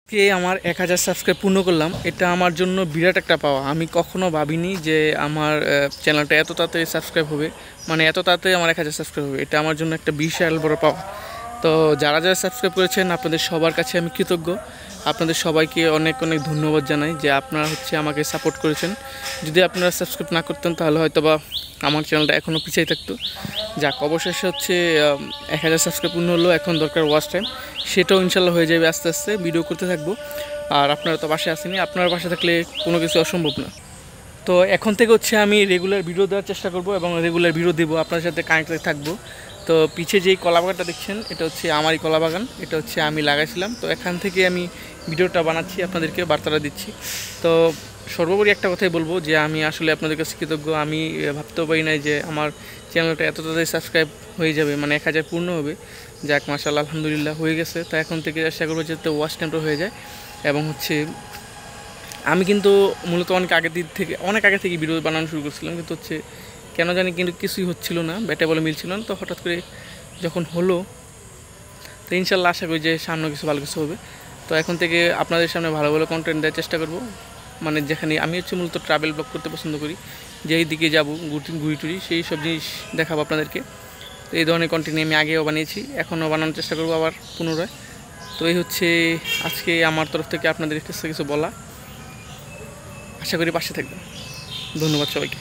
কে আমার 1000 সাবস্ক্রাইব পূর্ণ করলাম, এটা আমার জন্য বিরাট একটা পাওয়া। আমি কখনো ভাবিনি যে আমার চ্যানেলটা এত তাড়াতাড়ি সাবস্ক্রাইব হবে, মানে এত তাড়াতাড়ি আমার 1000 সাবস্ক্রাইব হবে। এটা আমার জন্য একটা বিশাল বড় পাওয়া। তো যারা যারা সাবস্ক্রাইব করেছেন আপনাদের সবার কাছে আমি কৃতজ্ঞ। আপনাদের সবাইকে অনেক অনেক ধন্যবাদ জানাই যে আপনারা আমাকে সাপোর্ট করেছেন। যদি আপনারা সাবস্ক্রাইব না করতেন তাহলে হয়তো বা আমার চ্যানেলটা এখনও পিছিয়ে থাকতো। যাক, অবশেষে 1000 সাবস্ক্রাইব পূর্ণ হলো। এখন দরকার ওয়াচ টাইম, সেটাও ইনশাল্লাহ হয়ে যাবে। আস্তে আস্তে ভিডিও করতে থাকবো। আর আপনারা তো পাশে আসেনি, আপনারা পাশে থাকলে কোনো কিছু অসম্ভব না। তো এখন থেকে আমি রেগুলার ভিডিও দেওয়ার চেষ্টা করব এবং রেগুলার ভিডিও দেবো, আপনার সাথে কানেক্টেড থাকবো। তো পিছে যেই কলা বাগানটা দেখছেন এটা আমারই কলা বাগান, এটা আমি লাগাইছিলাম। তো এখান থেকে আমি ভিডিওটা বানাচ্ছি, আপনাদেরকে বার্তাটা দিচ্ছি। তো সর্বোপরি একটা কথাই বলবো যে আমি আসলে আপনাদের কাছে কৃতজ্ঞ। আমি ভাবতেও পারি নাই যে আমার চ্যানেলটা এত তাড়াতাড়ি সাবস্ক্রাইব হয়ে যাবে, মানে 1000 পূর্ণ হবে। যাক, মাশাআল্লাহ, আলহামদুলিল্লাহ হয়ে গেছে। তো এখন থেকে চেষ্টা করবো যাতে ওয়াচ টাইমটা হয়ে যায়। এবং আমি কিন্তু মূলত অনেক আগে থেকে ভিডিও বানানো শুরু করছিলাম, কিন্তু কেন জানি কিন্তু কিছুই হচ্ছিল না, ব্যাটে বলে মিলছিল না। তো হঠাৎ করে যখন হলো, তো ইনশাল্লাহ আশা করি যে সামনে কিছু ভালো কিছু হবে। তো এখন থেকে আপনাদের সামনে ভালো ভালো কন্টেন্ট দেওয়ার চেষ্টা করব। মানে যেখানে আমি মূলত ট্রাভেল ব্লগ করতে পছন্দ করি, যেই দিকে যাবো ঘুরি টুরি সেই সব জিনিস দেখাবো আপনাদেরকে। তো এই ধরনের কন্টেন্ট আমি আগেও বানিয়েছি, এখনও বানানোর চেষ্টা করবো আবার পুনরায়। তো এই আজকে আমার তরফ থেকে আপনাদের কাছে কিছু বলা। আশা করি পাশে থাকবেন। ধন্যবাদ সবাইকে।